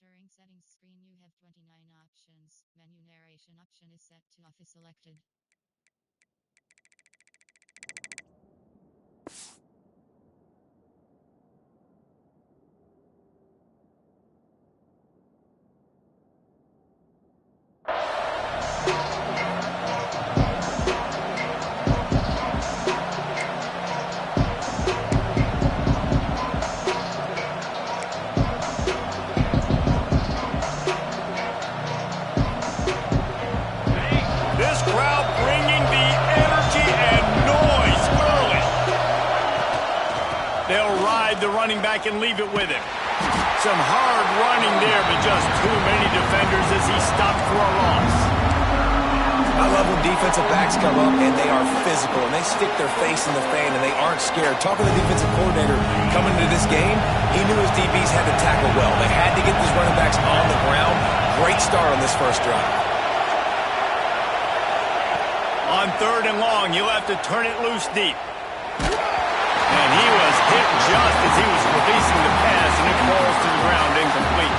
During settings screen you have 29 options. Menu narration option is set to off is selected. The running back and leave it with him. Some hard running there, but just too many defenders as he stopped for a loss. I love when defensive backs come up and they are physical and they stick their face in the fan and they aren't scared. Talking to the defensive coordinator coming into this game, he knew his DBs had to tackle well. They had to get these running backs on the ground. Great start on this first drive. On 3rd and long, you'll have to turn it loose deep. And he was hit just as he was releasing the pass, and it falls to the ground incomplete.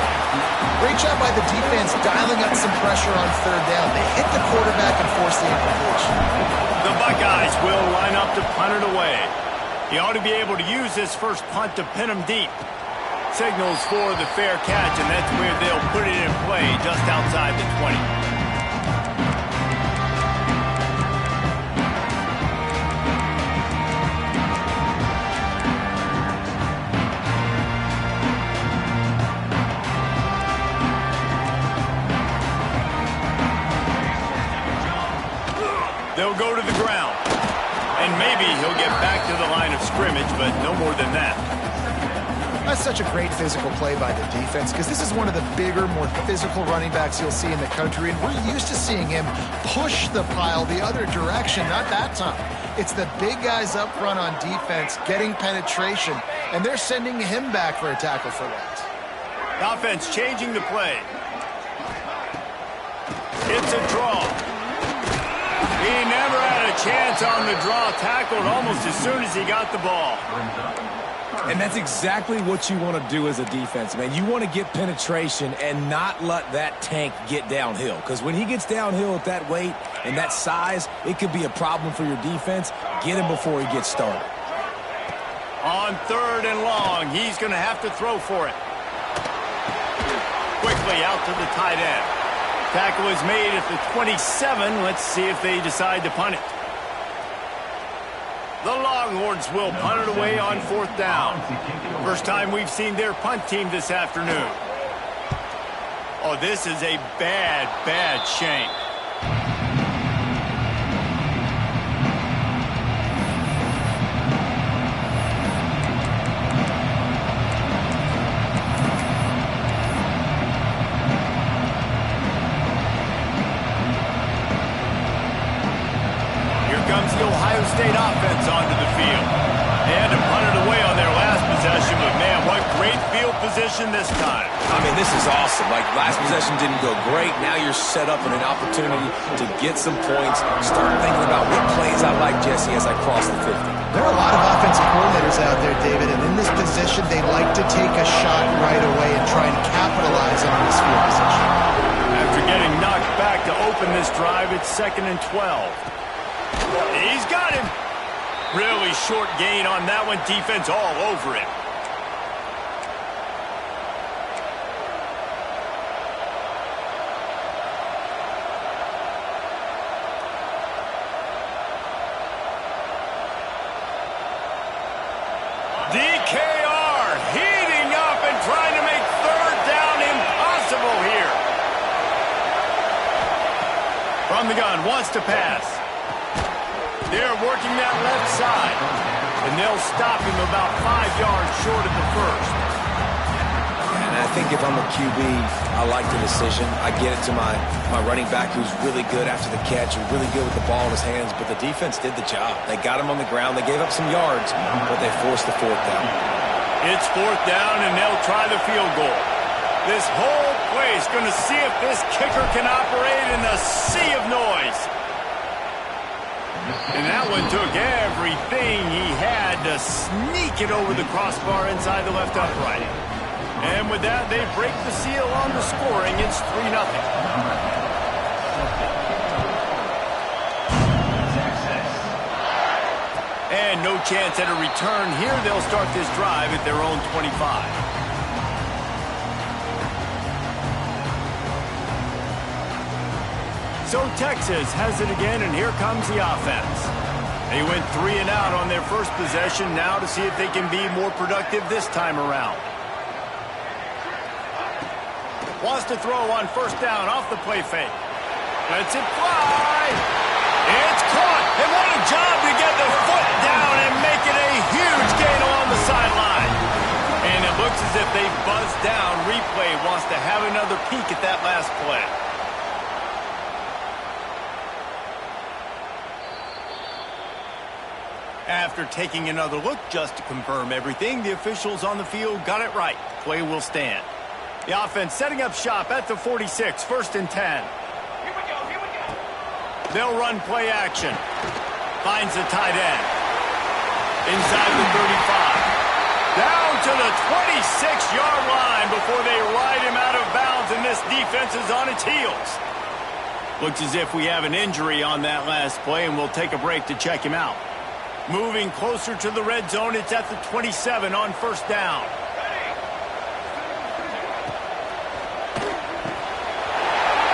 Great job by the defense dialing up some pressure on 3rd down. They hit the quarterback and forced the incompletion. The Buckeyes will line up to punt it away. He ought to be able to use his first punt to pin him deep. Signals for the fair catch, and that's where they'll put it in play just outside the 20. They'll go to the ground. And maybe he'll get back to the line of scrimmage, but no more than that. That's such a great physical play by the defense because this is one of the bigger, more physical running backs you'll see in the country, and we're used to seeing him push the pile the other direction, not that time. It's the big guys up front on defense getting penetration, and they're sending him back for a tackle for loss. The offense changing the play. It's a draw. He never had a chance on the draw, tackled almost as soon as he got the ball. And that's exactly what you want to do as a defense, man. You want to get penetration and not let that tank get downhill. Because when he gets downhill at that weight and that size, it could be a problem for your defense. Get him before he gets started. On 3rd and long, he's going to have to throw for it. Quickly out to the tight end. Tackle is made at the 27. Let's see if they decide to punt it. The Longhorns will punt it away on 4th down. First time we've seen their punt team this afternoon. Oh, this is a bad, bad shank. The Ohio State offense onto the field. They had to punt it away on their last possession, but man, what great field position this time. I mean, this is awesome. Like, last possession didn't go great. Now you're set up in an opportunity to get some points. Start thinking about what plays I like, Jesse, as I cross the 50. There are a lot of offensive coordinators out there, David, and in this position, they like to take a shot right away and try and capitalize on this field position. After getting knocked back to open this drive, it's 2nd and 12. He's got him. Really short gain on that one. Defense all over it. DKR heating up and trying to make 3rd down impossible here. From the gun, wants to pass. They're working that left side, and they'll stop him about 5 yards short of the first. And I think if I'm a QB, I like the decision. I get it to my running back who's really good after the catch, who's really good with the ball in his hands, but the defense did the job. They got him on the ground. They gave up some yards, but they forced the 4th down. It's 4th down, and they'll try the field goal. This whole place going to see if this kicker can operate in the sea of noise. And that one took everything he had to sneak it over the crossbar inside the left upright. And with that, they break the seal on the scoring. It's 3-0. And no chance at a return here. They'll start this drive at their own 25. So Texas has it again, and here comes the offense. They went 3 and out on their first possession, now to see if they can be more productive this time around. Wants to throw on first down off the play fake. Lets it fly. It's caught. And what a job to get the foot down and make it a huge gain along the sideline. And it looks as if they buzzed down. Replay wants to have another peek at that last play. After taking another look just to confirm everything, the officials on the field got it right. Play will stand. The offense setting up shop at the 46, 1st and 10. Here we go. They'll run play action. Finds the tight end. Inside the 35. Down to the 26-yard line before they ride him out of bounds, and this defense is on its heels. Looks as if we have an injury on that last play, and we'll take a break to check him out. Moving closer to the red zone, it's at the 27 on first down.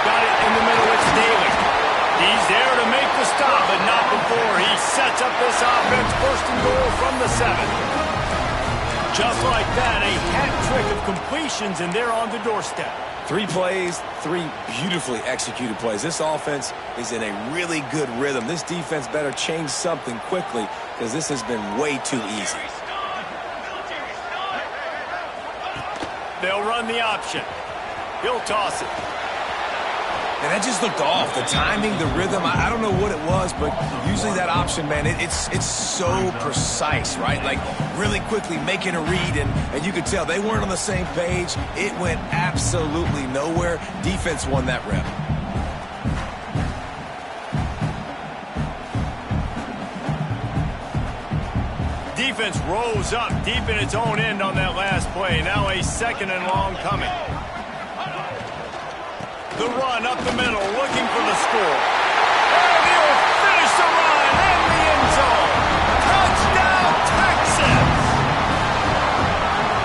Got it in the middle, it's Daly. He's there to make the stop, but not before he sets up this offense. 1st and goal from the 7. Just like that, a hat trick of completions, and they're on the doorstep. 3 plays, 3 beautifully executed plays. This offense is in a really good rhythm. This defense better change something quickly because this has been way too easy. They'll run the option. He'll toss it. And that just looked off. The timing, the rhythm, I don't know what it was, but usually that option, man, it's so precise, right? Like really quickly making a read, and you could tell they weren't on the same page. It went absolutely nowhere. Defense won that rep. Defense rose up deep in its own end on that last play. Now a 2nd and long coming. The run up the middle, looking for the score. And he'll finish the run in the end zone. Touchdown, Texas!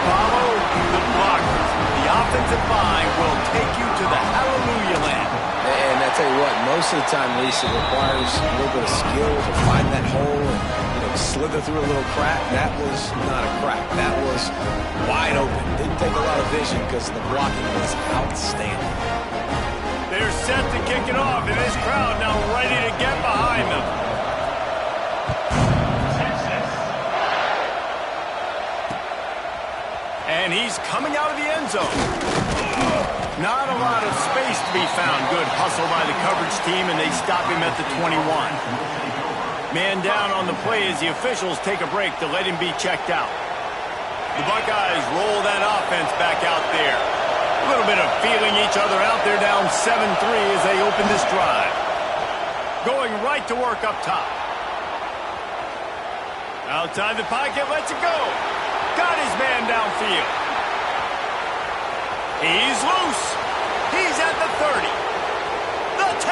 Follow the blockers. The offensive line will take you to the hallelujah land. And I tell you what, most of the time, Lisa, requires a little bit of skill to find that hole and slither through a little crack. That was not a crack. That was wide open. Didn't take a lot of vision because the blocking was outstanding. They're set to kick it off, and this crowd now ready to get behind them. And he's coming out of the end zone. Not a lot of space to be found. Good hustle by the coverage team, and they stop him at the 21. Man down on the play as the officials take a break to let him be checked out. The Buckeyes roll that offense back out there. A little bit of feeling each other out there, down 7-3 as they open this drive. Going right to work up top. Outside the pocket, lets it go. Got his man downfield. He's loose. He's at the 30. The 10.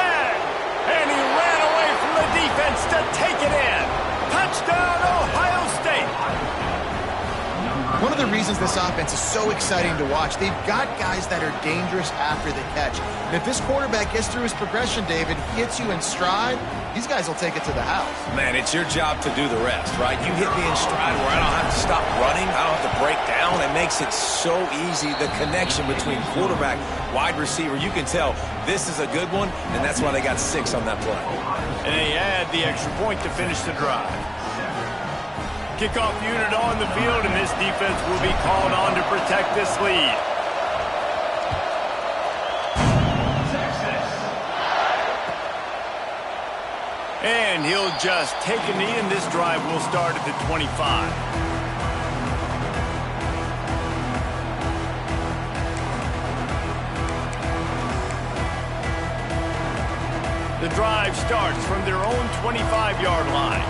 And he ran away from the defense to take it in. Touchdown, Ohio State. One of the reasons this offense is so exciting to watch, they've got guys that are dangerous after the catch. And if this quarterback gets through his progression, David, hits you in stride, these guys will take it to the house. Man, it's your job to do the rest, right? You hit me in stride where I don't have to stop running. I don't have to break down. It makes it so easy. The connection between quarterback, wide receiver, you can tell this is a good one, and that's why they got 6 on that play. And they add the extra point to finish the drive. Kickoff unit on the field, and this defense will be called on to protect this lead. And he'll just take a knee, and this drive will start at the 25. The drive starts from their own 25-yard line.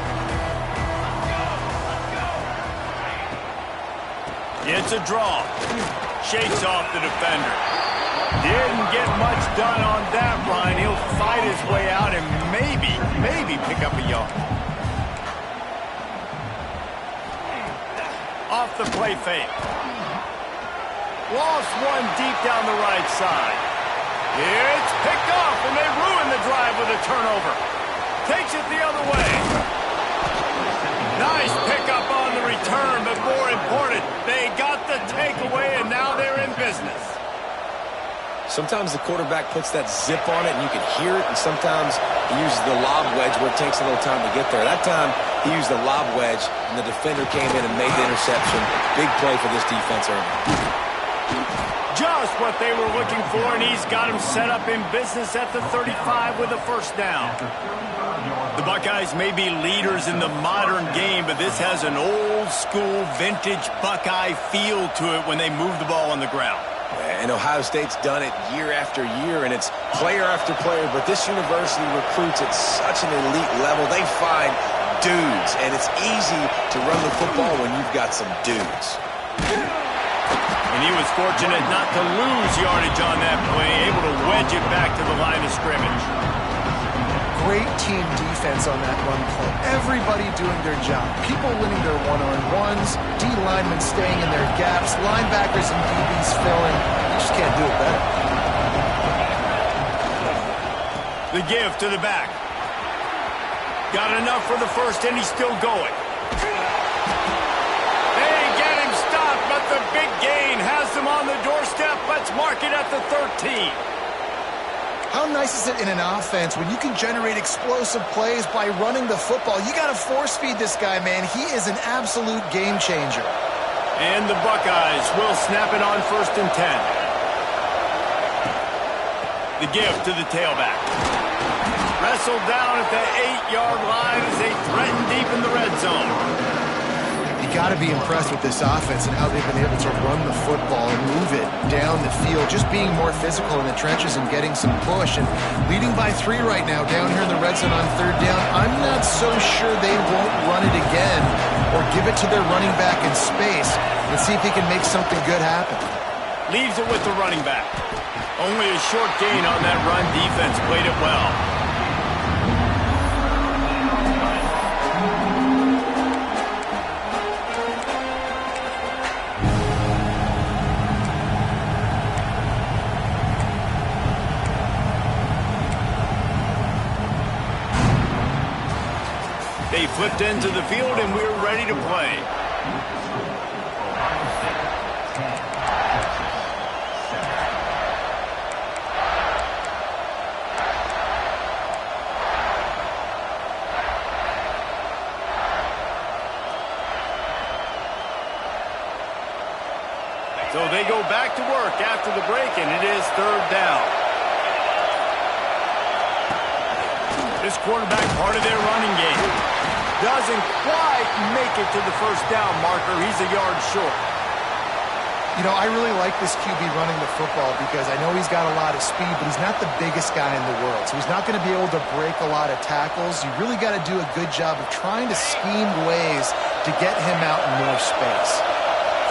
It's a draw. Shakes off the defender. Didn't get much done on that line. He'll fight his way out and maybe pick up a yard. Off the play fake. Lost one deep down the right side. It's picked off, and they ruin the drive with a turnover. Takes it the other way. Nice pickup on the return, but more important, they got the takeaway, and now they're in business. Sometimes the quarterback puts that zip on it, and you can hear it, and sometimes he uses the lob wedge where it takes a little time to get there. That time, he used the lob wedge, and the defender came in and made the interception. Big play for this defense early. Just what they were looking for, and he's got him set up in business at the 35 with a first down. The Buckeyes may be leaders in the modern game, but this has an old-school, vintage Buckeye feel to it when they move the ball on the ground. And Ohio State's done it year after year, and it's player after player, but this university recruits at such an elite level. They find dudes, and it's easy to run the football when you've got some dudes. And he was fortunate not to lose yardage on that play, able to wedge it back to the line of scrimmage. Great team defense on that run play. Everybody doing their job. People winning their one-on-ones, D linemen staying in their gaps, linebackers and DBs filling. You just can't do it better. The give to the back. Got enough for the first, and he's still going. They get him stopped, but the big gain has them on the doorstep. Let's mark it at the 13. How nice is it in an offense when you can generate explosive plays by running the football? You got to force feed this guy, man. He is an absolute game changer. And the Buckeyes will snap it on 1st and 10. The give to the tailback. Wrestled down at the 8-yard line as they threaten deep in the red zone. You got to be impressed with this offense and how they've been able to run the football and move it down the field, just being more physical in the trenches and getting some push. And leading by 3 right now down here in the red zone on 3rd down. I'm not so sure they won't run it again or give it to their running back in space and see if he can make something good happen. Leaves it with the running back. Only a short gain on that run. Defense played it well. They flipped into the field, and we're ready to play. So they go back to work after the break, and it is 3rd down. This quarterback part of their running game. Doesn't quite make it to the 1st down marker. He's a yard short. You know, I really like this QB running the football because I know he's got a lot of speed, but he's not the biggest guy in the world. So he's not going to be able to break a lot of tackles. You really got to do a good job of trying to scheme ways to get him out in more space.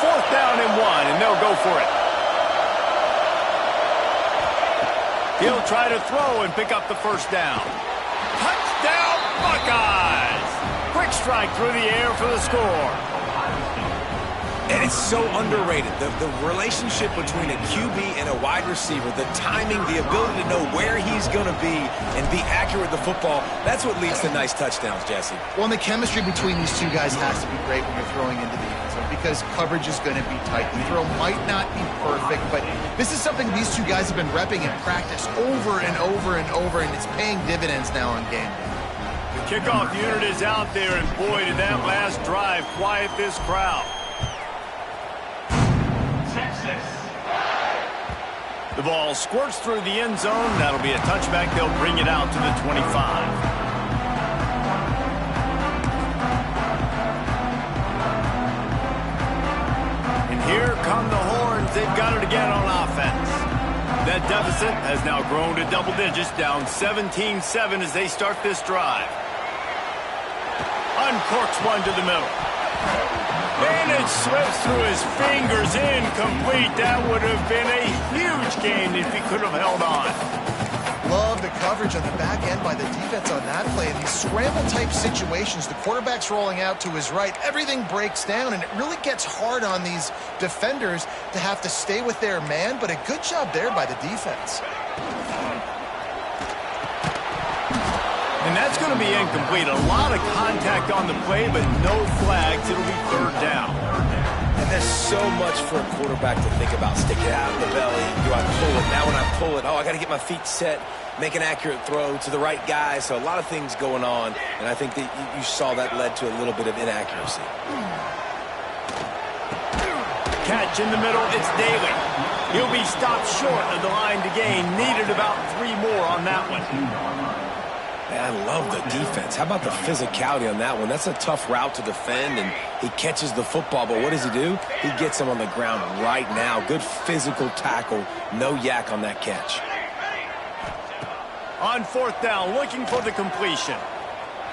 4th down and 1, and they'll go for it. He'll try to throw and pick up the 1st down. Touchdown, Buckeyes! Quick strike through the air for the score. And it's so underrated. The relationship between a QB and a wide receiver, the timing, the ability to know where he's going to be and be accurate with the football, that's what leads to nice touchdowns, Jesse. Well, and the chemistry between these two guys has to be great when you're throwing into the end zone because coverage is going to be tight. The throw might not be perfect, but this is something these two guys have been repping in practice over and over and over, and it's paying dividends now on game day. The kickoff unit is out there, and boy, did that last drive quiet this crowd. The ball squirts through the end zone. That'll be a touchback. They'll bring it out to the 25. And here come the horns. They've got it again on offense. That deficit has now grown to double digits, down 17-7 as they start this drive. Uncorks one to the middle. And it slips through his fingers, incomplete. That would have been a huge gain if he could have held on. Love the coverage on the back end by the defense on that play. In these scramble-type situations, the quarterback's rolling out to his right. Everything breaks down, and it really gets hard on these defenders to have to stay with their man, but a good job there by the defense. And that's going to be incomplete. A lot of contact on the play, but no flags. It'll be third down. And there's so much for a quarterback to think about. Stick it out of the belly. Do I pull it? Now when I pull it, I got to get my feet set, make an accurate throw to the right guy. So a lot of things going on, and I think that you saw that led to a little bit of inaccuracy. Catch in the middle. It's Daly. He'll be stopped short of the line to gain. Needed about 3 more on that one. Man, I love the defense. How about the physicality on that one? That's a tough route to defend, and he catches the football, but what does he do? He gets him on the ground right now. Good physical tackle. No yak on that catch. On fourth down, looking for the completion.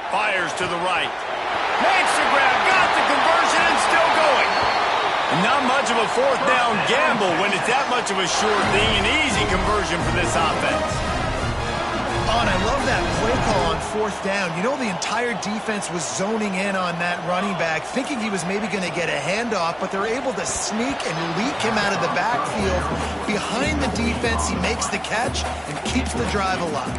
Fires to the right. Makes the grab, got the conversion, and still going. Not much of a fourth down gamble when it's that much of a sure thing. An easy conversion for this offense. Oh, and I love that play call on fourth down. You know, the entire defense was zoning in on that running back, thinking he was maybe going to get a handoff, but they're able to sneak and leak him out of the backfield. Behind the defense, he makes the catch and keeps the drive alive.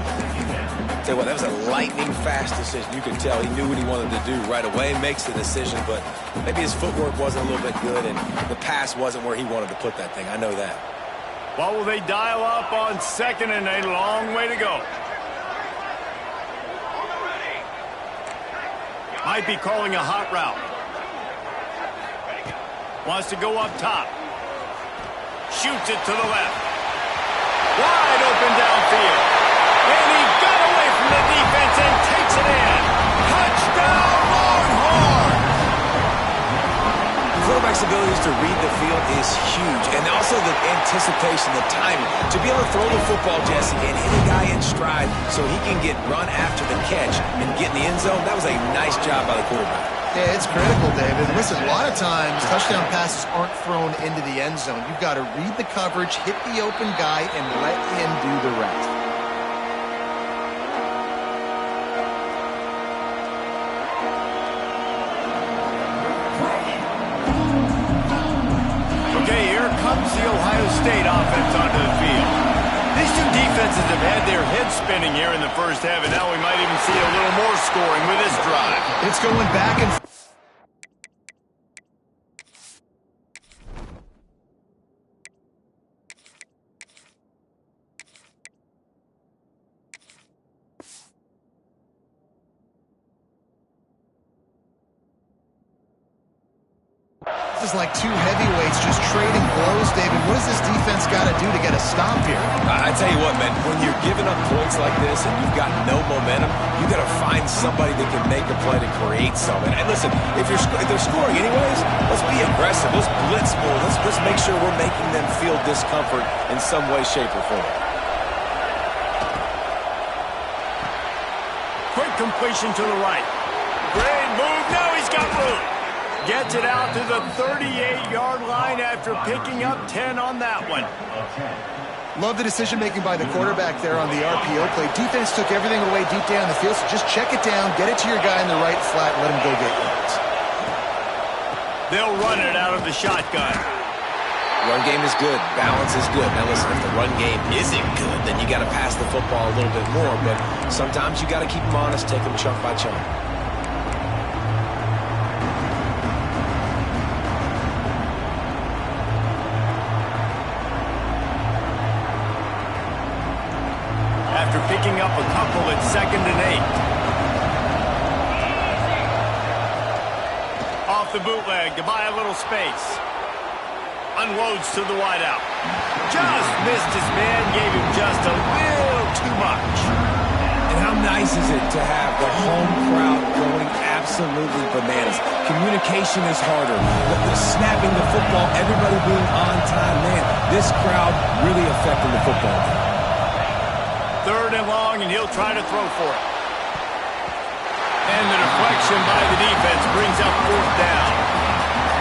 Tell you what, that was a lightning-fast decision. You could tell he knew what he wanted to do right away, makes the decision, but maybe his footwork wasn't a little bit good, and the pass wasn't where he wanted to put that thing. I know that. What will they dial up on second and a long way to go? Might be calling a hot route. Wants to go up top. Shoots it to the left. Wide open downfield. And he got away from the defense and takes it in. Touchdown, Longhorn! The quarterback's abilities to read the field is huge. And also the anticipation, the timing. To be able to throw the football, Jesse, and hit a guy in stride so he can get run after the catch and get in the end zone, that was a nice job by the quarterback. Yeah, it's critical, David. Listen, a lot of times touchdown passes aren't thrown into the end zone. You've got to read the coverage, hit the open guy, and let him do the rest. Okay, here comes the Ohio State offense onto the field. These two defenses have had their heads spinning here in the first half, and now we might even see a little more scoring with this drive. It's going back and forth. This is like two heavyweights just trading blows, David. What does this defense got to do to get a stop here? I tell you what, man, when you're giving up points like this and you've got no momentum, you got to find somebody that can make a play to create something. And listen, if they're scoring anyways, let's be aggressive. Let's blitz more. Let's make sure we're making them feel discomfort in some way, shape, or form. Quick completion to the right. Great move. Now he's got room. Gets it out to the 38-yard line after picking up 10 on that one. Love the decision-making by the quarterback there on the RPO play. Defense took everything away deep down the field, so just check it down, get it to your guy in the right flat, and let him go get yards. They'll run it out of the shotgun. Run game is good. Balance is good. Now listen, if the run game isn't good, then you got to pass the football a little bit more, but sometimes you got to keep them honest, take them chunk by chunk. After picking up a couple at 2nd and 8. Off the bootleg to buy a little space. Unloads to the wideout. Just missed his man, gave him just a little too much. And how nice is it to have the home crowd going absolutely bananas? Communication is harder. The snapping the football, everybody being on time, man, this crowd really affecting the football game. 3rd and long, and he'll try to throw for it. And the deflection by the defense brings up 4th down.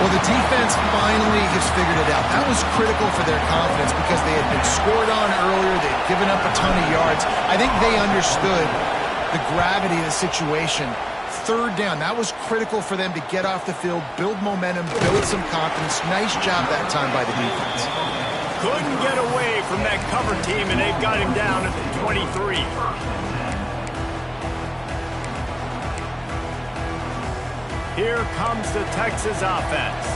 Well, the defense finally has figured it out. That was critical for their confidence because they had been scored on earlier. They had given up a ton of yards. I think they understood the gravity of the situation. Third down, that was critical for them to get off the field, build momentum, build some confidence. Nice job that time by the defense. Couldn't get away from that cover team, and they've got him down at the 23. Here comes the Texas offense.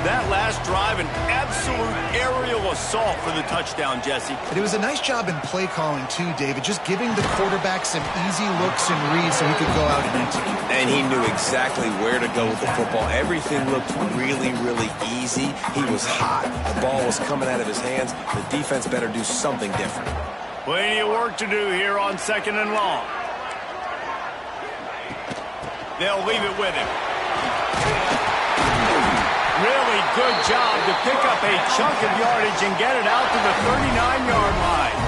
That last drive, an absolute aerial assault for the touchdown, Jesse. It was a nice job in play calling, too, David, just giving the quarterback some easy looks and reads so he could go out and execute. And he knew exactly where to go with the football. Everything looked really, really easy. He was hot. The ball was coming out of his hands. The defense better do something different. Plenty of work to do here on 2nd and long. They'll leave it with him. Really good job to pick up a chunk of yardage and get it out to the 39-yard line.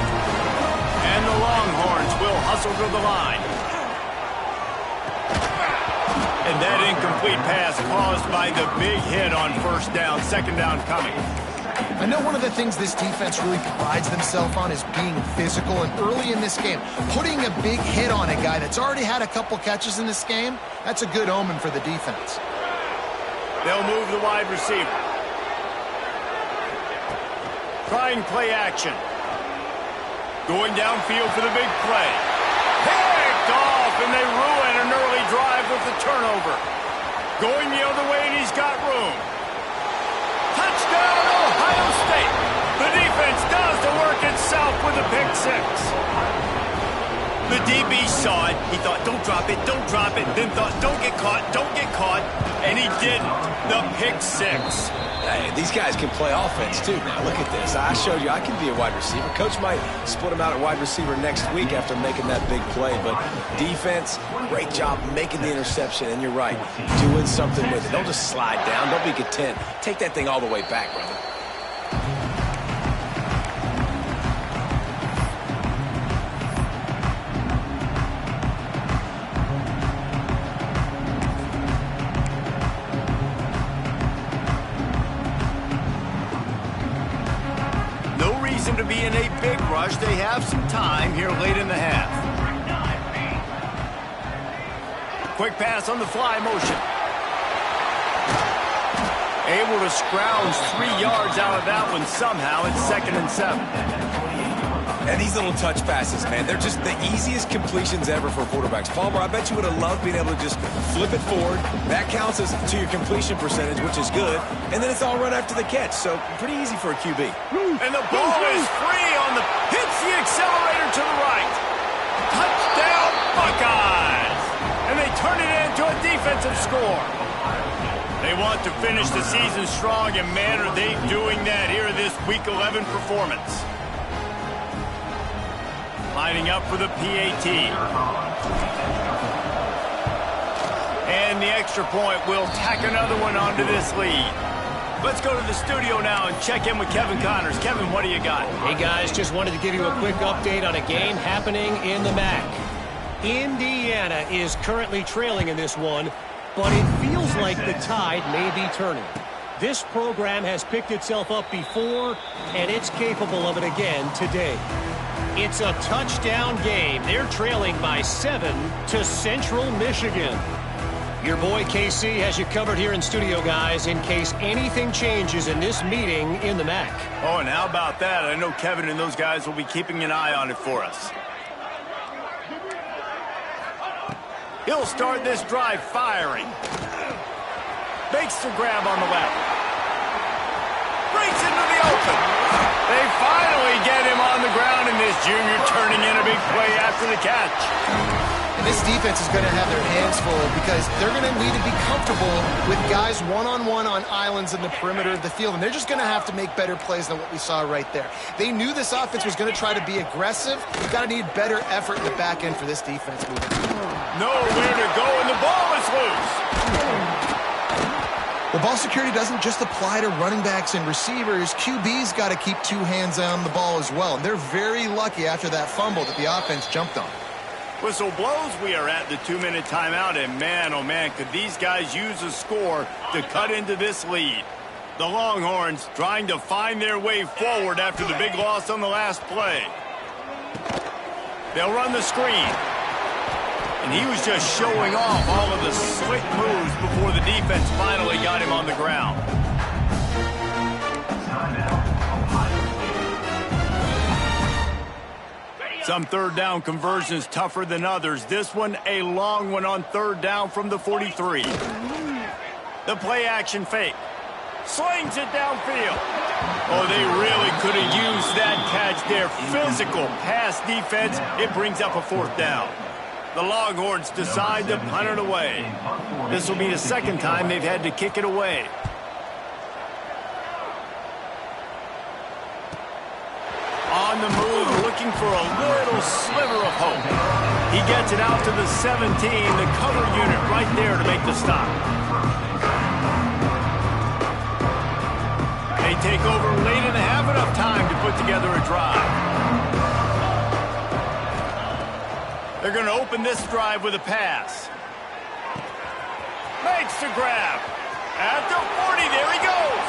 And the Longhorns will hustle to the line. And that incomplete pass caused by the big hit on 1st down, 2nd down coming. I know one of the things this defense really prides themselves on is being physical, and early in this game, putting a big hit on a guy that's already had a couple catches in this game, that's a good omen for the defense. They'll move the wide receiver. Trying play action. Going downfield for the big play. Picked off, and they ruin an early drive with the turnover. Going the other way, and he's got room. Touchdown, Ohio State. The defense does the work itself with a pick six. The DB saw it. He thought, don't drop it, don't drop it. Then thought, don't get caught, don't get caught. And he didn't. The pick six. Hey, these guys can play offense, too. Now, look at this. I showed you I can be a wide receiver. Coach might split him out at wide receiver next week after making that big play. But defense, great job making the interception. And you're right, doing something with it. Don't just slide down. Don't be content. Take that thing all the way back, brother. To be in a big rush. They have some time here late in the half. Quick pass on the fly motion. Able to scrounge 3 yards out of that one somehow. It's 2nd and 7. And these little touch passes, man, they're just the easiest completions ever for quarterbacks. Palmer, I bet you would have loved being able to just flip it forward. That counts as to your completion percentage, which is good. And then it's all run after the catch, so pretty easy for a QB. And the ball is free on the... hits the accelerator to the right. Touchdown, Buckeyes! And they turn it into a defensive score. They want to finish the season strong, and man, are they doing that here in this Week 11 performance. Lining up for the PAT. And the extra point will tack another one onto this lead. Let's go to the studio now and check in with Kevin Connors. Kevin, what do you got? Hey, guys, just wanted to give you a quick update on a game happening in the MAC. Indiana is currently trailing in this one, but it feels like the tide may be turning. This program has picked itself up before, and it's capable of it again today. It's a touchdown game. They're trailing by 7 to Central Michigan. Your boy KC has you covered here in studio, guys, in case anything changes in this meeting in the MAC. Oh, and how about that? I know Kevin and those guys will be keeping an eye on it for us. He'll start this drive firing. Makes the grab on the left. Breaks into the open. They finally get him on the ground, and this junior turning in a big play after the catch. And this defense is going to have their hands full because they're going to need to be comfortable with guys one-on-one on islands in the perimeter of the field, and they're just going to have to make better plays than what we saw right there. They knew this offense was going to try to be aggressive. You've got to need better effort in the back end for this defense moving forward. Nowhere to go, and the ball is loose. Well, ball security doesn't just apply to running backs and receivers. QB's got to keep 2 hands on the ball as well, and they're very lucky after that fumble that the offense jumped on. Whistle blows. We are at the 2-minute timeout, and man, oh man, could these guys use a score to cut into this lead. The Longhorns trying to find their way forward after the big loss on the last play. They'll run the screen. And he was just showing off all of the slick moves before the defense finally got him on the ground. Some third down conversions tougher than others. This one, a long one on third down from the 43. The play action fake. Slings it downfield. Oh, they really could have used that catch there. Physical pass defense. It brings up a fourth down. The Longhorns decide to punt it away. This will be the second time they've had to kick it away. On the move, looking for a little sliver of hope. He gets it out to the 17, the cover unit right there to make the stop. They take over late and have enough time to put together a drive. They're going to open this drive with a pass. Makes the grab. At the 40, there he goes.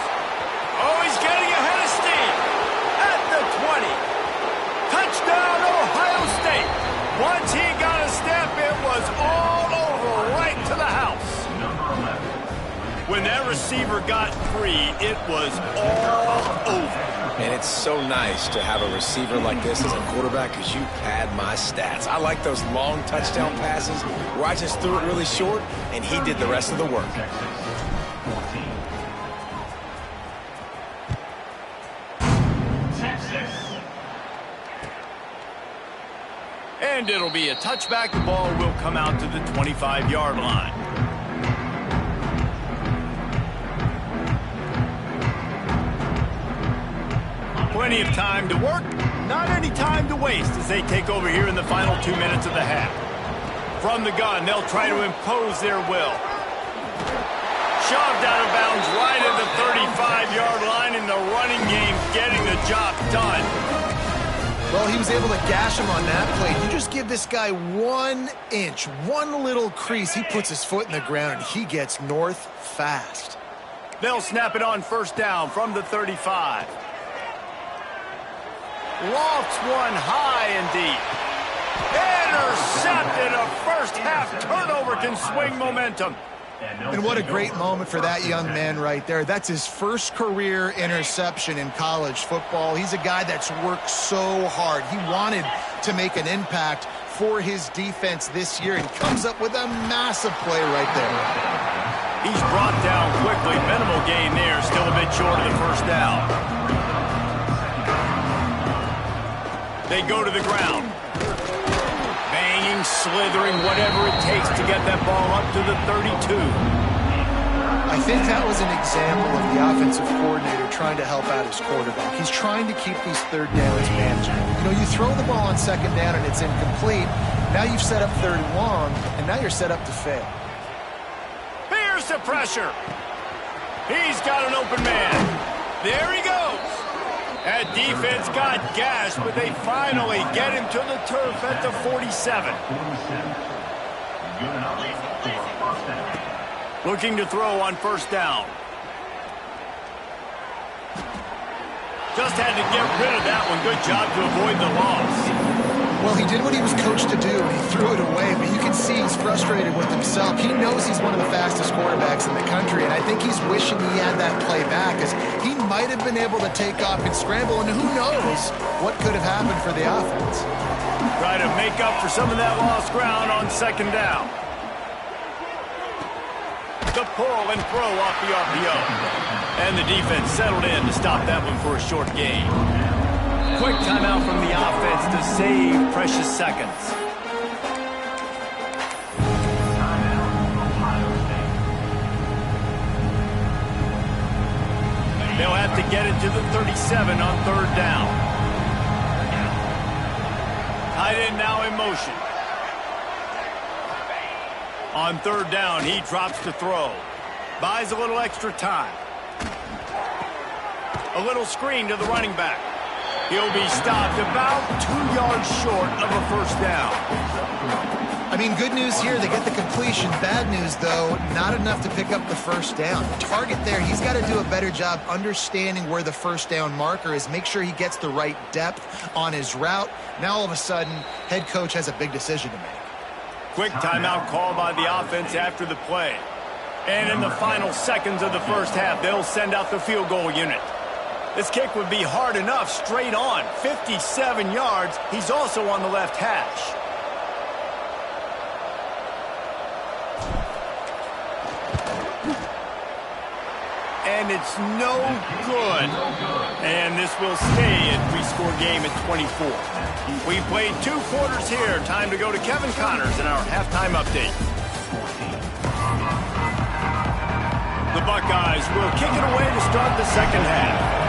Oh, he's getting ahead of steam. At the 20. Touchdown, Ohio State. Once he got a step, it was all over, right to the house. When that receiver got free, it was all over. And it's so nice to have a receiver like this as a quarterback because you pad my stats. I like those long touchdown passes where I just threw it really short and he did the rest of the work. And it'll be a touchback. The ball will come out to the 25-yard line. Plenty of time to work, not any time to waste as they take over here in the final 2 minutes of the half. From the gun, they'll try to impose their will. Shoved out of bounds right at the 35-yard line in the running game, getting the job done. Well, he was able to gash him on that play. You just give this guy 1 inch, one little crease. He puts his foot in the ground, and he gets north fast. They'll snap it on first down from the 35. Lofts one high and deep. Intercepted. A first-half turnover can swing momentum. And what a great moment for that young man right there. That's his first career interception in college football. He's a guy that's worked so hard. He wanted to make an impact for his defense this year and comes up with a massive play right there. He's brought down quickly. Minimal gain there. Still a bit short of the first down. They go to the ground. Banging, slithering, whatever it takes to get that ball up to the 32. I think that was an example of the offensive coordinator trying to help out his quarterback. He's trying to keep these third downs manageable. You know, you throw the ball on second down and it's incomplete. Now you've set up third and long, and now you're set up to fail. Here's the pressure. He's got an open man. There he goes. That defense got gashed, but they finally get him to the turf at the 47. Looking to throw on first down. Just had to get rid of that one. Good job to avoid the loss. Well, he did what he was coached to do, and he threw it away, but you can see he's frustrated with himself. He knows he's one of the fastest quarterbacks in the country, and I think he's wishing he had that play back, as he might have been able to take off and scramble, and who knows what could have happened for the offense. Try to make up for some of that lost ground on second down. The pull and throw off the RPO. And the defense settled in to stop that one for a short gain. Quick timeout from the offense to save precious seconds. They'll have to get it to the 37 on third down. Tight end now in motion. On third down, he drops to throw. Buys a little extra time. A little screen to the running back. He'll be stopped about 2 yards short of a first down. I mean, good news here, they get the completion. Bad news, though, not enough to pick up the first down. Target there, he's got to do a better job understanding where the first down marker is, make sure he gets the right depth on his route. Now, all of a sudden, head coach has a big decision to make. Quick timeout call by the offense after the play. And in the final seconds of the first half, they'll send out the field goal unit. This kick would be hard enough straight on. 57 yards. He's also on the left hash. And it's no good. And this will stay a three-score game at 24. We played 2 quarters here. Time to go to Kevin Connors in our halftime update. The Buckeyes will kick it away to start the second half.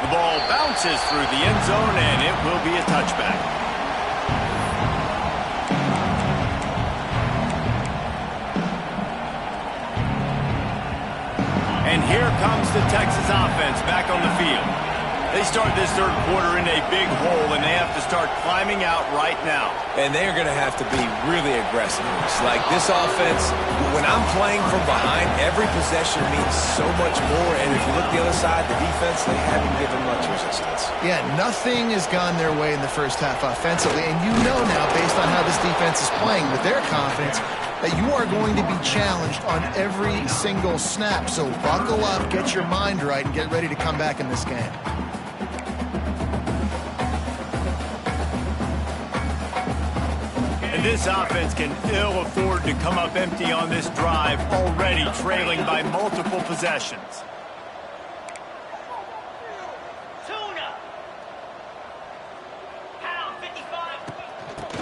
The ball bounces through the end zone, and it will be a touchback. And here comes the Texas offense back on the field. They start this third quarter in a big hole, and they have to start climbing out right now. And they're going to have to be really aggressive. It's like this offense, when I'm playing from behind, every possession means so much more. And if you look the other side, the defense, they haven't given much resistance. Yeah, nothing has gone their way in the first half offensively. And you know now, based on how this defense is playing with their confidence, that you are going to be challenged on every single snap. So buckle up, get your mind right, and get ready to come back in this game. And this offense can ill afford to come up empty on this drive, already trailing by multiple possessions.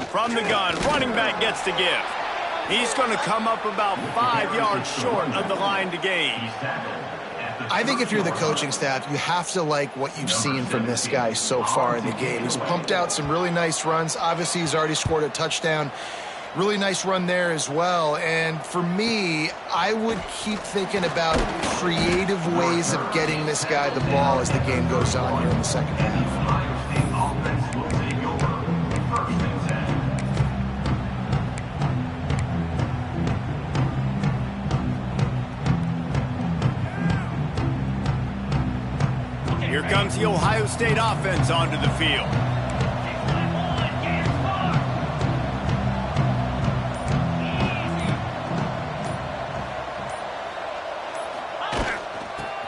From the gun, running back gets to give. He's going to come up about 5 yards short of the line to gain. I think if you're the coaching staff, you have to like what you've seen from this guy so far in the game. He's pumped out some really nice runs. Obviously, he's already scored a touchdown. Really nice run there as well. And for me, I would keep thinking about creative ways of getting this guy the ball as the game goes on here in the second half. Here comes the Ohio State offense onto the field.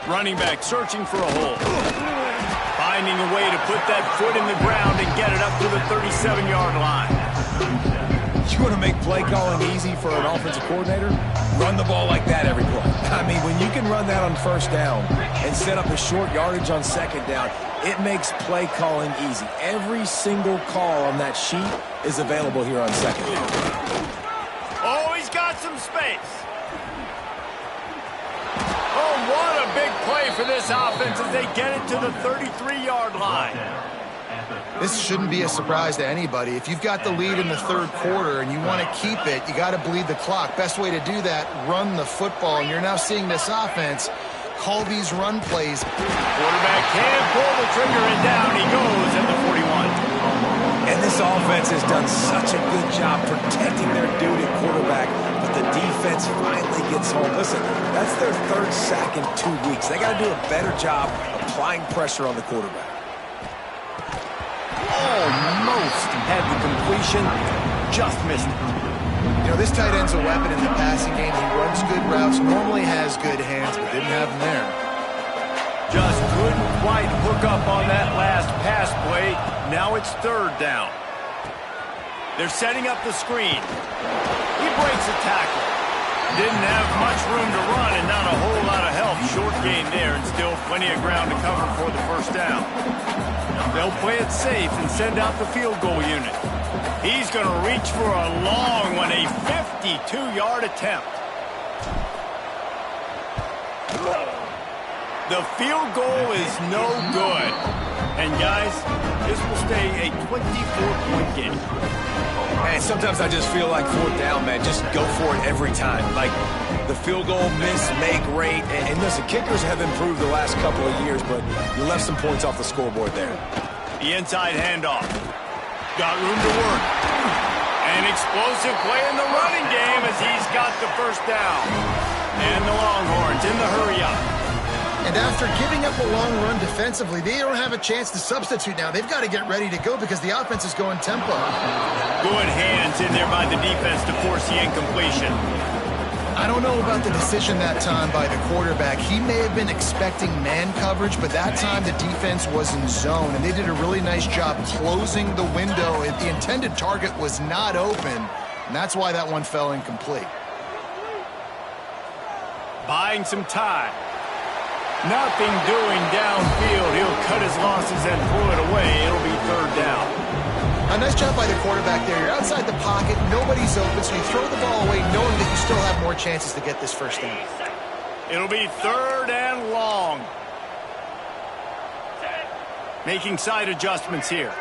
Running back searching for a hole. Finding a way to put that foot in the ground and get it up to the 37-yard line. You want to make play calling easy for an offensive coordinator? Run the ball like that every play. I mean, when you can run that on first down and set up a short yardage on second down, it makes play calling easy. Every single call on that sheet is available here on second down. Oh, he's got some space. Oh, what a big play for this offense as they get it to the 33-yard line. This shouldn't be a surprise to anybody. If you've got the lead in the third quarter and you want to keep it, you got to bleed the clock. Best way to do that, run the football. And you're now seeing this offense call these run plays. Quarterback can pull the trigger and down he goes at the 41. And this offense has done such a good job protecting their dude at quarterback, but the defense finally gets home. Listen, that's their third sack in 2 weeks. They got to do a better job applying pressure on the quarterback. Almost had the completion, just missed it. You know, this tight end's a weapon in the passing game. He runs good routes, normally has good hands, but didn't have them there. Just couldn't quite hook up on that last pass play. Now it's third down. They're setting up the screen. He breaks a tackle. Didn't have much room to run and not a whole lot of help. Short gain there and still plenty of ground to cover for the first down. They'll play it safe and send out the field goal unit. He's going to reach for a long one, a 52-yard attempt. The field goal is no good. And guys, This will stay a 24-point game. Man, sometimes I just feel like fourth down, man. Just go for it every time. Like the field goal miss, make rate. And listen, kickers have improved the last couple of years, but you left some points off the scoreboard there. The inside handoff. Got room to work. An explosive play in the running game as he's got the first down. And the Longhorns in the hurry-up. And after giving up a long run defensively, they don't have a chance to substitute now. They've got to get ready to go because the offense is going tempo. Good hands in there by the defense to force the incompletion. I don't know about the decision that time by the quarterback. He may have been expecting man coverage, but that time the defense was in zone, and they did a really nice job closing the window. The intended target was not open, and that's why that one fell incomplete. Buying some time. Nothing doing downfield. He'll cut his losses and throw it away. It'll be third down. A nice job by the quarterback there. You're outside the pocket. Nobody's open, so you throw the ball away knowing that you still have more chances to get this first down. It'll be third and long. Making side adjustments here.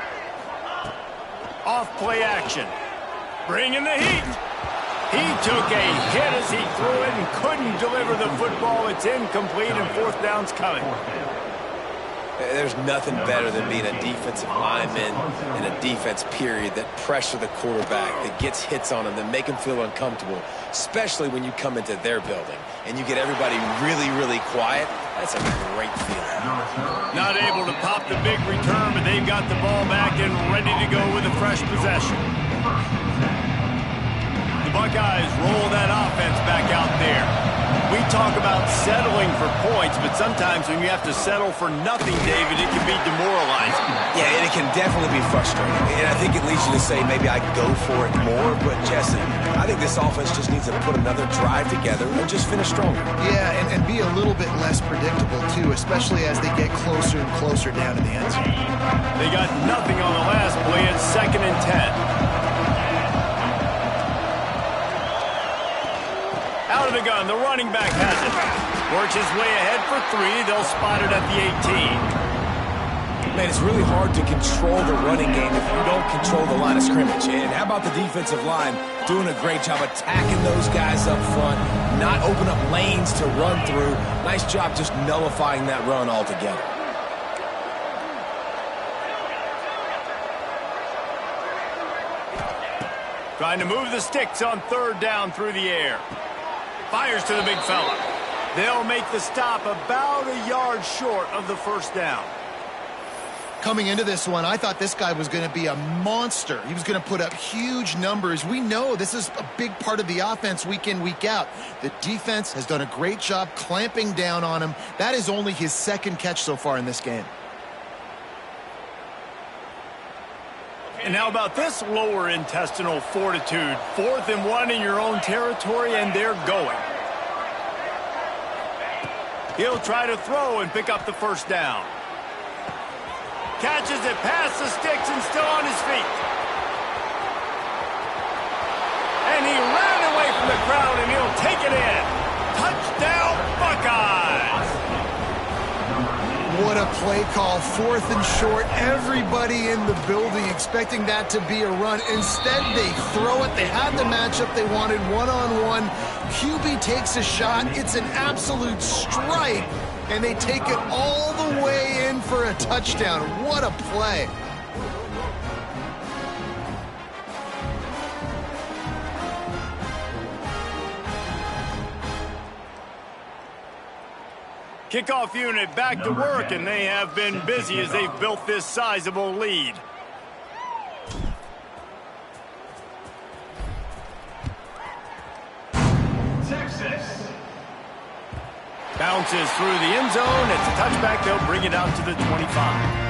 Off play action. Bringing the heat. He took a hit as he threw it and couldn't deliver the football. It's incomplete and fourth down's coming. There's nothing better than being a defensive lineman in a defense period that pressure the quarterback, that gets hits on him, that make him feel uncomfortable, especially when you come into their building and you get everybody really, really quiet. That's a great feeling. Not able to pop the big return, but they've got the ball back and ready to go with a fresh possession. The Buckeyes roll that offense back out there. We talk about settling for points, but sometimes when you have to settle for nothing, David, it can be demoralizing. Yeah, and it can definitely be frustrating. And I think it leads you to say maybe I go for it more. But, Jesse, I think this offense just needs to put another drive together and just finish stronger. Yeah, and be a little bit less predictable, too, especially as they get closer and closer down to the end zone. They got nothing on the last play. It's 2nd and 10. Out of the gun, the running back has it. Works his way ahead for 3. They'll spot it at the 18. Man, it's really hard to control the running game if you don't control the line of scrimmage. And how about the defensive line doing a great job attacking those guys up front, not open up lanes to run through. Nice job just nullifying that run altogether. Trying to move the sticks on third down through the air. Fires to the big fella. They'll make the stop about a yard short of the first down. Coming into this one, I thought this guy was going to be a monster. He was going to put up huge numbers. We know this is a big part of the offense week in, week out. The defense has done a great job clamping down on him. That is only his 2nd catch so far in this game. And how about this lower intestinal fortitude? 4th and 1 in your own territory, and they're going. He'll try to throw and pick up the first down. Catches it past the sticks and still on his feet. And he ran away from the crowd, and he'll take it in. Touchdown, Buckeyes! What a play call. 4th and short. Everybody in the building expecting that to be a run. Instead, they throw it. They had the matchup they wanted, one-on-one. QB takes a shot. It's an absolute strike, and they take it all the way in for a touchdown. What a play. Kickoff unit back to work, and they have been busy as they've built this sizable lead. Texas. Bounces through the end zone. It's a touchback. They'll bring it out to the 25.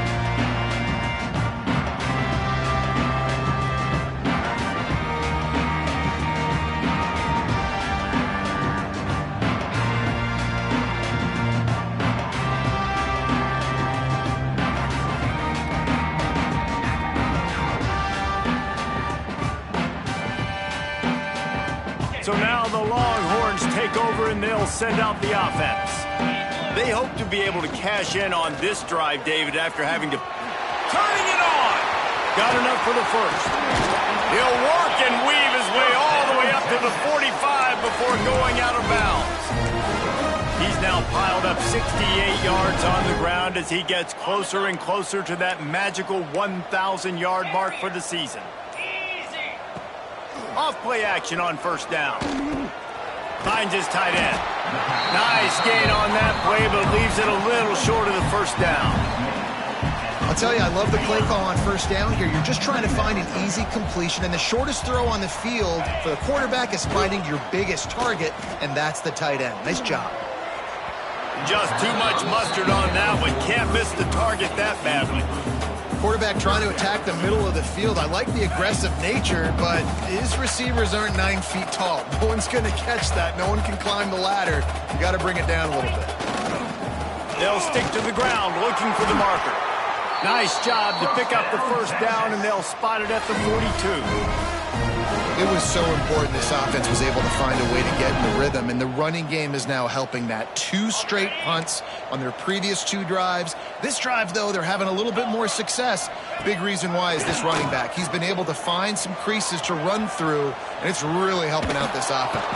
So now the Longhorns take over and they'll send out the offense. They hope to be able to cash in on this drive, David, after having to turning it on. Got enough for the first. He'll work and weave his way all the way up to the 45 before going out of bounds. He's now piled up 68 yards on the ground as he gets closer and closer to that magical 1,000-yard mark for the season. Off-play action on first down. Finds his tight end. Nice gain on that play, but leaves it a little short of the first down. I'll tell you, I love the play call on first down here. You're just trying to find an easy completion, and the shortest throw on the field for the quarterback is finding your biggest target, and that's the tight end. Nice job. Just too much mustard on that one. Can't miss the target that badly. Quarterback trying to attack the middle of the field. I like the aggressive nature, but his receivers aren't 9 feet tall. No one's going to catch that. No one can climb the ladder. You got to bring it down a little bit. They'll stick to the ground looking for the marker. Nice job to pick up the first down, and they'll spot it at the 42. It was so important this offense was able to find a way to get in the rhythm, and the running game is now helping that. 2 straight punts on their previous 2 drives. This drive, though, they're having a little bit more success. Big reason why is this running back. He's been able to find some creases to run through, and it's really helping out this offense.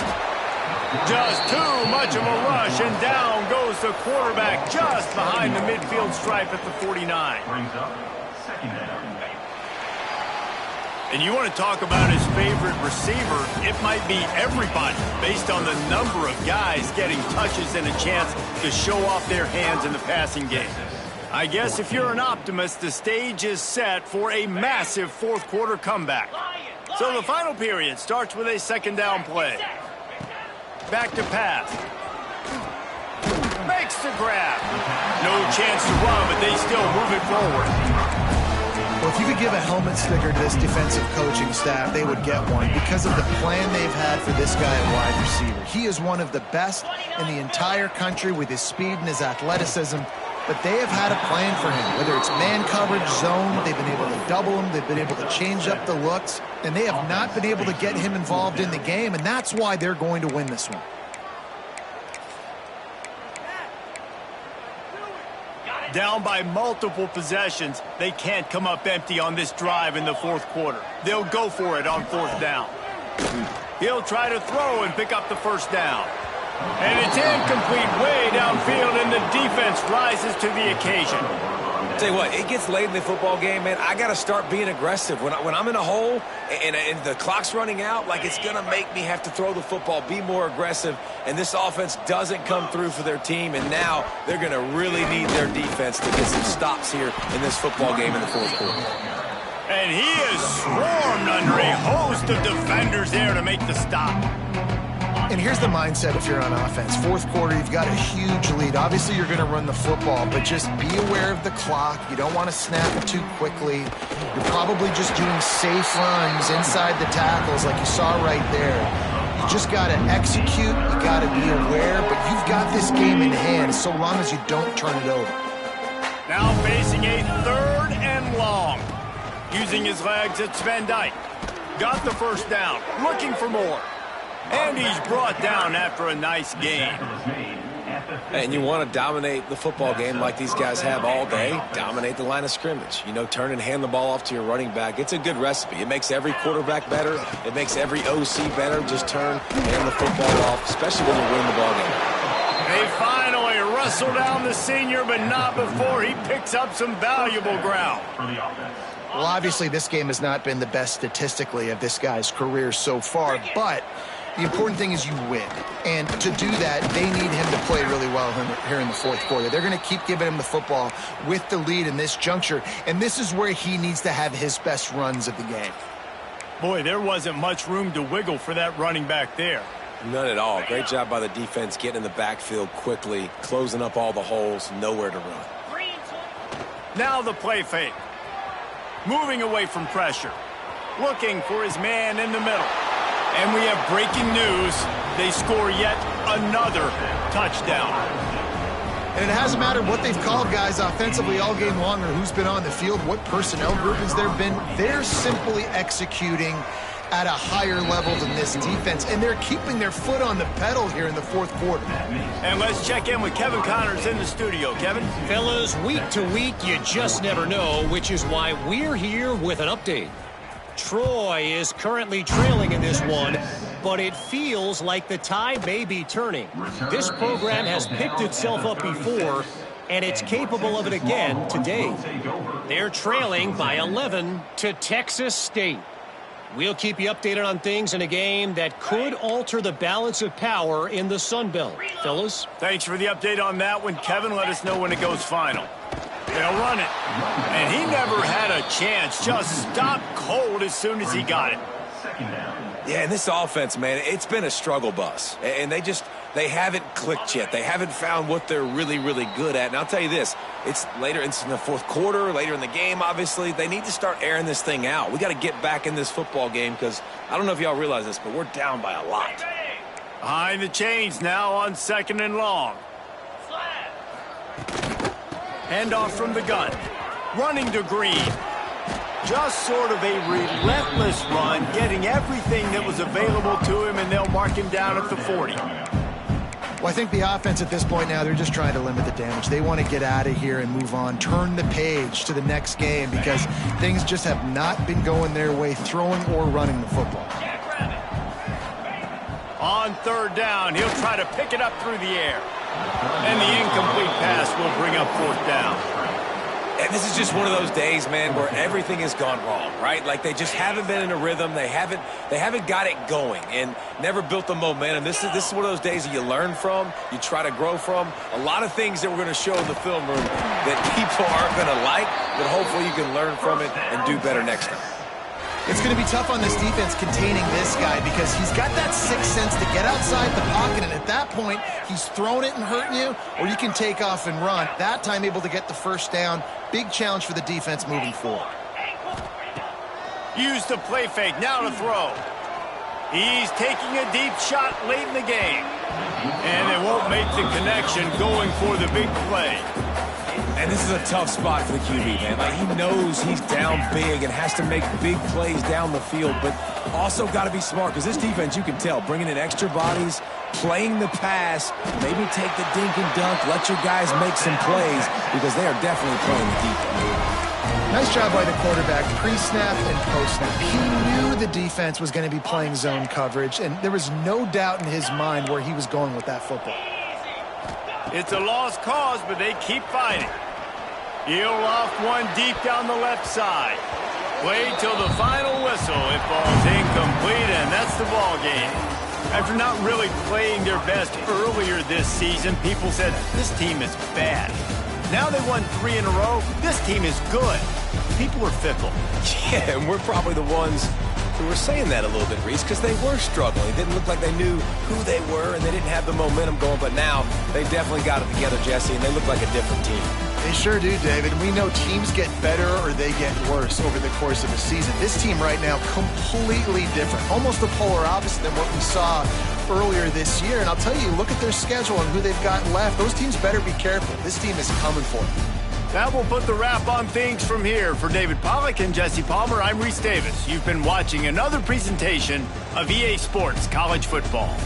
Just too much of a rush, and down goes the quarterback just behind the midfield stripe at the 49. And you want to talk about his favorite receiver, it might be everybody based on the number of guys getting touches and a chance to show off their hands in the passing game. I guess if you're an optimist, the stage is set for a massive fourth-quarter comeback. So the final period starts with a second down play. Back to pass. Makes the grab. No chance to run, but they still move it forward. Well, if you could give a helmet sticker to this defensive coaching staff, they would get one because of the plan they've had for this guy at wide receiver. He is one of the best in the entire country with his speed and his athleticism, but they have had a plan for him. Whether it's man coverage, zone, they've been able to double him, they've been able to change up the looks, and they have not been able to get him involved in the game, and that's why they're going to win this one. Down by multiple possessions, they can't come up empty on this drive in the fourth quarter. They'll go for it on fourth down. He'll try to throw and pick up the first down. And it's incomplete way downfield, and the defense rises to the occasion. Tell you what, it gets late in the football game, man. I got to start being aggressive. When I'm in a hole and the clock's running out, like it's going to make me have to throw the football, be more aggressive, and this offense doesn't come through for their team, and now they're going to really need their defense to get some stops here in this football game in the fourth quarter. And he is swarmed under a host of defenders there to make the stop. And here's the mindset if you're on offense. Fourth quarter, you've got a huge lead. Obviously, you're going to run the football, but just be aware of the clock. You don't want to snap it too quickly. You're probably just doing safe runs inside the tackles like you saw right there. You just got to execute. You got to be aware, but you've got this game in hand so long as you don't turn it over. Now facing a third and long. Using his legs, it's Van Dyke. Got the first down. Looking for more. And he's brought down after a nice gain. And you want to dominate the football game like these guys have all day. Dominate the line of scrimmage. You know, turn and hand the ball off to your running back. It's a good recipe. It makes every quarterback better. It makes every OC better. Just turn and hand the football off, especially when you win the ball game. They finally wrestle down the senior, but not before he picks up some valuable ground. Well, obviously, this game has not been the best statistically of this guy's career so far, but the important thing is you win. And to do that, they need him to play really well here in the fourth quarter. They're going to keep giving him the football with the lead in this juncture, and this is where he needs to have his best runs of the game. Boy, there wasn't much room to wiggle for that running back there. None at all. Great job by the defense getting in the backfield quickly, closing up all the holes, nowhere to run. Now the play fake. Moving away from pressure. Looking for his man in the middle. And we have breaking news. They score yet another touchdown. And it hasn't mattered what they've called guys offensively all game long or who's been on the field, what personnel group has there been. They're simply executing at a higher level than this defense, and they're keeping their foot on the pedal here in the fourth quarter. And let's check in with Kevin Connors in the studio. Kevin? Fellas, week to week, you just never know, which is why we're here with an update. Troy is currently trailing in this one, but it feels like the tide may be turning. This program has picked itself up before, and it's capable of it again today. They're trailing by 11 to Texas State. We'll keep you updated on things in a game that could alter the balance of power in the Sun Belt. Fellas? Thanks for the update on that one, Kevin. Let us know when it goes final. They'll run it. And he never had a chance. Just stopped cold as soon as he got it. Yeah, and this offense, man, it's been a struggle bus. And they haven't clicked yet. They haven't found what they're really, really good at. And I'll tell you this, it's in the fourth quarter, later in the game, obviously. They need to start airing this thing out. We got to get back in this football game because I don't know if y'all realize this, but we're down by a lot. Behind the chains now on 2nd and long. Handoff from the gun. Running to Green. Just sort of a relentless run, getting everything that was available to him, and they'll mark him down at the 40. Well, I think the offense at this point now, they're just trying to limit the damage. They want to get out of here and move on, turn the page to the next game because things just have not been going their way, throwing or running the football. On 3rd down, he'll try to pick it up through the air. And the incomplete pass will bring up 4th down. And this is just one of those days, man, where everything has gone wrong, right? Like they just haven't been in a rhythm. They haven't got it going and never built the momentum. This is one of those days that you learn from, you try to grow from. A lot of things that we're going to show in the film room that people aren't going to like, but hopefully you can learn from it and do better next time. It's going to be tough on this defense containing this guy because he's got that sixth sense to get outside the pocket, and at that point, he's throwing it and hurting you, or you can take off and run. That time able to get the first down. Big challenge for the defense moving forward. Use the play fake, now to throw. He's taking a deep shot late in the game. And they won't make the connection going for the big play. And this is a tough spot for the QB, man. Like, he knows he's down big and has to make big plays down the field, but also got to be smart because this defense, you can tell, bringing in extra bodies, playing the pass, maybe take the dink and dunk, let your guys make some plays because they are definitely playing the defense. Nice job by the quarterback, pre-snap and post-snap. He knew the defense was going to be playing zone coverage, and there was no doubt in his mind where he was going with that football. It's a lost cause, but they keep fighting. He'll loft one deep down the left side. Wait till the final whistle. It falls incomplete, and that's the ball game. After not really playing their best earlier this season, people said, this team is bad. Now they won 3 in a row. This team is good. People are fickle. Yeah, and we're probably the ones who were saying that a little bit, Reese, because they were struggling. It didn't look like they knew who they were, and they didn't have the momentum going. But now they definitely got it together, Jesse, and they look like a different team. They sure do, David. We know teams get better or they get worse over the course of a season. This team right now, completely different. Almost the polar opposite than what we saw earlier this year. And I'll tell you, look at their schedule and who they've got left. Those teams better be careful. This team is coming for them. That will put the wrap on things from here. For David Pollack and Jesse Palmer, I'm Reese Davis. You've been watching another presentation of EA Sports College Football.